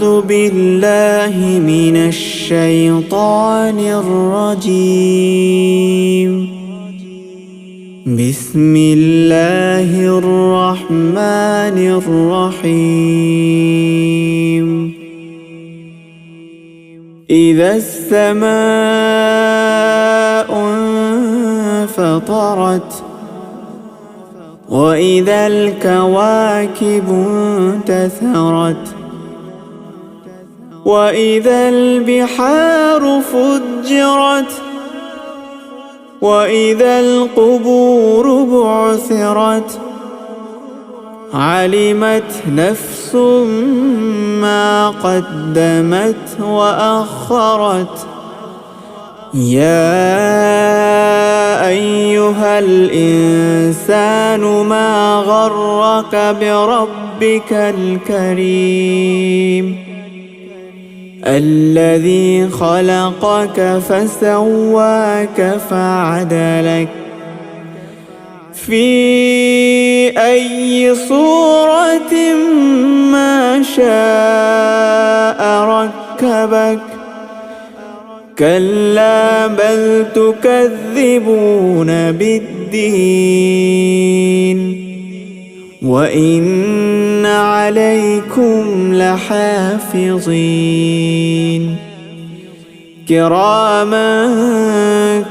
أعوذ بالله من الشيطان الرجيم. بسم الله الرحمن الرحيم. إذا السماء انفطرت وإذا الكواكب انتثرت وإذا البحار فجرت وإذا القبور بعثرت علمت نفس ما قدمت وأخرت. يا أيها الإنسان ما غرك بربك الكريم الذي خلقك فسواك فعدلك في أي صورة ما شاء ركبك. كلا بل تكذبون بالدين وإن عليكم لحافظين كراما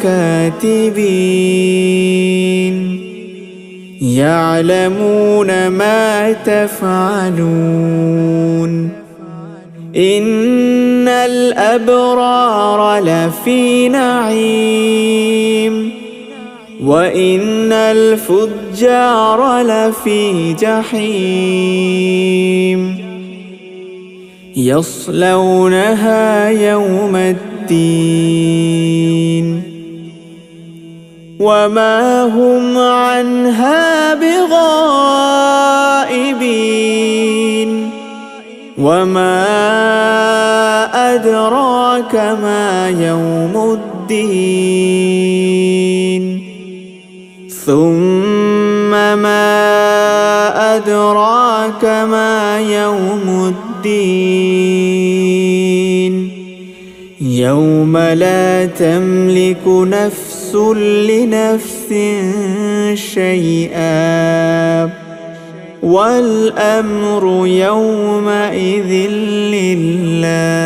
كاتبين يعلمون ما تفعلون. إن الأبرار لفي نعيم وإن الفجار لفي جحيم يصلونها يوم الدين وما هم عنها بغائبين. وما أدراك ما يوم الدين ثم ما أدراك ما يوم الدين يوم لا تملك نفس لنفس شيئا والأمر يومئذ لله.